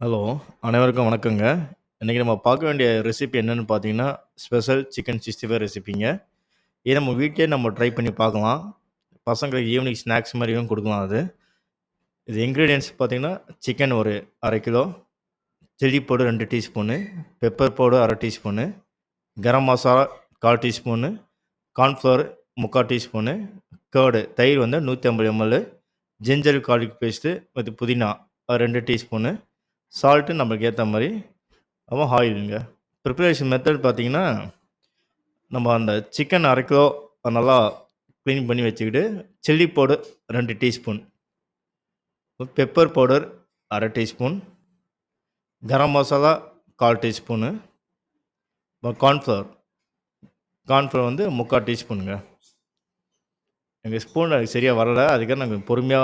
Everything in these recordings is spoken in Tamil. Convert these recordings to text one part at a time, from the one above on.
ஹலோ! அனைவருக்கும் வணக்கங்க. இன்னைக்கு நம்ம பார்க்க வேண்டிய ரெசிபி என்னன்னு பார்த்தீங்கன்னா, ஸ்பெஷல் சிக்கன் 65 ரெசிபிங்க. இத நம்ம வீட்லயே நம்ம ட்ரை பண்ணி பார்க்கலாம். பசங்களுக்கு ஈவினிங் ஸ்நாக்ஸ் மாரியும் குடுக்கலாம் அது. இது இன்கிரீடியன்ட்ஸ் பார்த்தீங்கன்னா, சிக்கன் ஒரு 1/2 kilo, chilli powder 2 teaspoon, pepper powder 1/2 teaspoon, garam masala 1/4 teaspoon, cornflour 3/4 teaspoon, தயிர் வந்து 150 ML, ginger garlic paste with புதினா 2 டீஸ்பூனு, சால்ட்டு நம்மளுக்கு ஏத்த மாரி, அப்புறம் ஆயிலுங்க. ப்ரிப்பரேஷன் மெத்தட் பார்த்தீங்கன்னா, நம்ம அந்த சிக்கன் 1/2 கிலோ நல்லா க்ளீன் பண்ணி வச்சுக்கிட்டு, chilli powder 2 teaspoon, pepper powder 1/2 teaspoon, garam masala 1/4 teaspoon, அப்புறம் கார்ன்ஃப்ளவர் வந்து 3/4 டீஸ்பூனுங்க. எங்க ஸ்பூன் எனக்கு சரியா வரல. அதுக்காக நாங்க பொறுமையா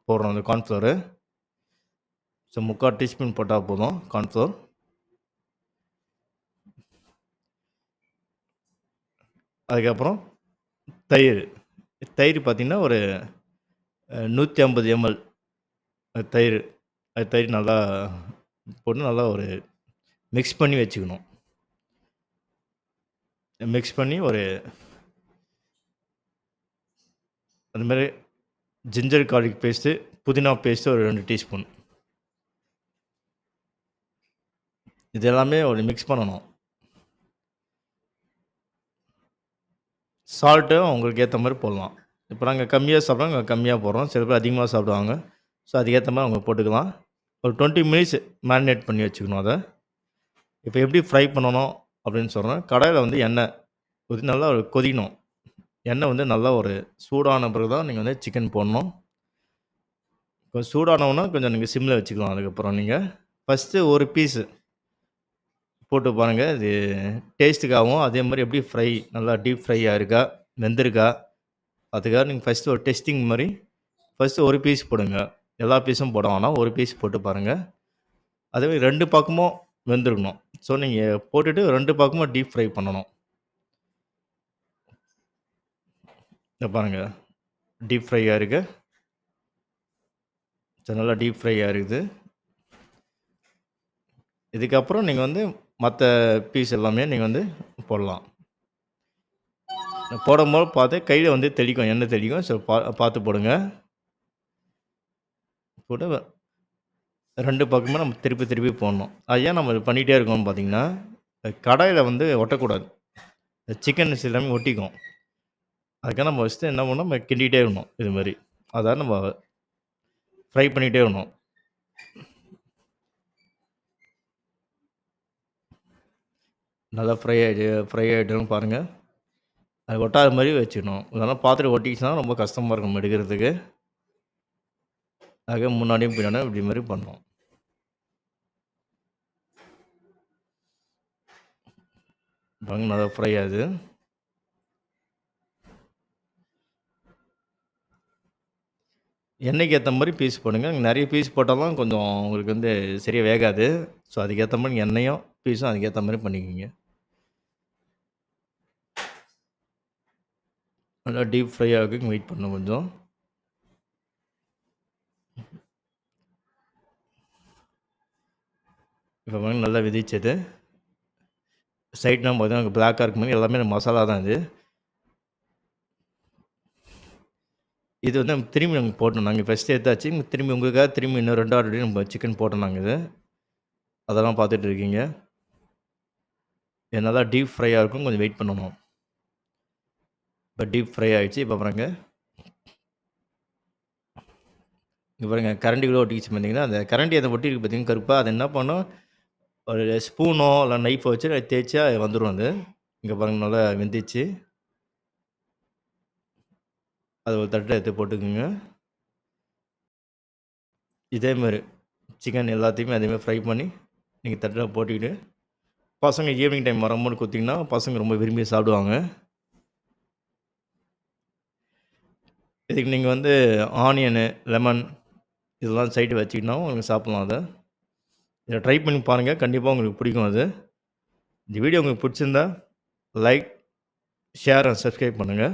போடுறோம் அந்த கார்ன்ஃப்ளவரு. ஸோ 3/4 டீஸ்பூன் போட்டா போதும் கார்ன்ஃப்ளவர். அதுக்கப்புறம் தயிர். தயிர் பார்த்தீங்கன்னா, ஒரு 150 எம்எல் தயிர். தயிர் நல்லா போட்டு நல்லா ஒரு மிக்ஸ் பண்ணி வச்சுக்கணும். மிக்ஸ் பண்ணி அது மாரி ஜிஞ்சர் கார்லிக் பேஸ்ட்டு, புதினா பேஸ்ட்டு ஒரு 2 டீஸ்பூன். இது எல்லாமே ஒரு மிக்ஸ் பண்ணணும். சால்ட்டும் உங்களுக்கு ஏத்த மாரி போடலாம். இப்ப நாங்க கம்மியா சாப்பிடுறோம், நாங்க கம்மியா போடுறோம். சில பேர் அதிகமா சாப்பிடுவாங்க. ஸோ அதுக்கேத்த மாரி அவங்க போட்டுக்கலாம். ஒரு 20 மினிட்ஸ் மேரினேட் பண்ணி வச்சுக்கணும் அத. இப்ப எப்படி ஃப்ரை பண்ணணும் அப்படின்னு சொல்றேன். கடாயில வந்து எண்ணெய் ஊத்தி நல்லா கொதிக்கணும். எண்ணெய் வந்து நல்லா ஒரு சூடான பிறகு தான் நீங்க வந்து சிக்கன் போடணும். கொஞ்சம் சூடானவுன கொஞ்சம் நீங்க சிம்ல வச்சுக்கலாம் அதுக்கப்புறம் நீங்க. ஃபர்ஸ்ட்டு ஒரு பீஸு போட்டு பாருங்க. இது டேஸ்ட்டுக்காகவும், அதே மாரி எப்படி நல்லா டீப் ஃப்ரை ஆயிருக்கா? வெந்திருக்கா? அதுக்காக நீங்க ஃபர்ஸ்ட்டு ஒரு டெஸ்டிங் மாரி ஃபர்ஸ்ட்டு ஒரு பீஸ் போடுங்க. எல்லா பீஸும் போட வேணாம். ஒரு பீஸ் போட்டு பாருங்க. அதேமாரி 2 பக்கமும் வெந்திருக்கணும். ஸோ நீங்க போட்டுட்டு 2 பக்கமும் டீப் ஃப்ரை பண்ணணும். இத பாருங்க. டீப் ஃப்ரை ஆயிருக்கு. ஸோ நல்லா டீப் ஃப்ரை ஆயிருக்குது. இதுக்கப்புறம் நீங்க வந்து மத்த பீஸ் எல்லாமே நீங்க வந்து போடலாம். போடும்போது பார்த்து கையில வந்து தெளிக்கும். எண்ணெய் தெளிக்கும். ஸோ பார்த்து போடுங்க. போட்டு 2 பக்கமும் நம்ம திருப்பி திருப்பி போடணும். அது ஏன் நம்ம இது பண்ணிட்டே இருக்கோம்னு பார்த்தீங்கன்னா, கடாயில வந்து ஒட்டக்கூடாது. சிக்கன் எல்லாமே ஒட்டிக்கும். அதுக்காக நம்ம ஃபர்ஸ்ட்டு என்ன பண்ணணும், நம்ம கிண்டிட்டே இருக்கணும் இது மாரி. அதாவது நம்ம ஃப்ரை பண்ணிட்டே இருக்கணும். நல்லா ஃப்ரை ஆயிட்டுன்னு பாருங்க. அது ஒட்டாத மாரி வச்சுக்கணும். இல்லன்னா பாத்திரம் ஒட்டிக்கிச்சுன்னா ரொம்ப கஷ்டமா இருக்கும் நம்ம எடுக்கிறதுக்கு. ஆக முன்னாடியும் பின்னாடியும் இப்படி மாரி பண்ணணும். பாருங்க நல்லா ஃப்ரை ஆகுது. எண்ணெய்க்கு ஏத்த மாரி பீஸ் போடுங்க. நெறைய பீஸ் போட்டாலும் கொஞ்சம் உங்களுக்கு வந்து சரியா வேகாது. ஸோ அதுக்கேத்த மாரி எண்ணெயும், பீஸும் அதுக்கேத்த மாரி பண்ணிக்கங்க. நல்லா டீப் ஃப்ரை ஆகுறதுக்கு வெயிட் பண்ணணும் கொஞ்சம். இப்ப பாருங்க நல்லா வெதிச்சது. சைட்லாம் பார்த்தீங்கன்னா பிளாக்கா இருக்கும் போது எல்லாமே மசாலா தான் இது. இது வந்து நம்ம திரும்பி நாங்க போட்டோம். நாங்க ஃபர்ஸ்ட்டு எடுத்தாச்சு. திரும்பி உங்களுக்காக திரும்பி இன்னும் 2வது வாட்டி நம்ம சிக்கன் போட்டோம் நாங்க இது. அதெல்லாம் பார்த்துட்டு இருக்கீங்க. இது நல்லா டீப் ஃப்ரையா இருக்கும். கொஞ்சம் வெயிட் பண்ணணும். இப்ப டீப் ஃப்ரை ஆயிடுச்சு. இப்ப பாருங்க. இங்க பாருங்க கரண்டிக்குள்ள ஒட்டிக்கிச்சு பார்த்தீங்கன்னா, அந்த கரண்டி அத ஒட்டியிருக்கு பார்த்தீங்கன்னா கருப்பா, அது என்ன பண்ணும், ஒரு ஸ்பூனோ இல்ல நைஃபோ வச்சு தேய்ச்சா வந்துரும் அது. இங்க பாருங்க நல்லா வெந்துச்சு. அத ஒரு தட்டுல எடுத்து போட்டுக்கங்க. இதே மாரி சிக்கன் எல்லாத்தையுமே அதே மாரி ஃப்ரை பண்ணி, நீங்க தட்டுல போட்டுக்கிட்டு, பசங்க ஈவினிங் டைம் வரும்போது குடுத்தீங்கன்னா, பசங்க ரொம்ப விரும்பி சாப்பிடுவாங்க. இதுக்கு நீங்க வந்து ஆனியனு, லெமன் இதெல்லாம் சைடு வச்சுக்கிட்னாவும் நீங்க சாப்பிடலாம் அத. இத ட்ரை பண்ணி பாருங்க. கண்டிப்பா உங்களுக்கு பிடிக்கும் அது. இந்த வீடியோ உங்களுக்கு பிடிச்சிருந்தா, லைக், ஷேர் அண்ட் சப்ஸ்கிரைப் பண்ணுங்க.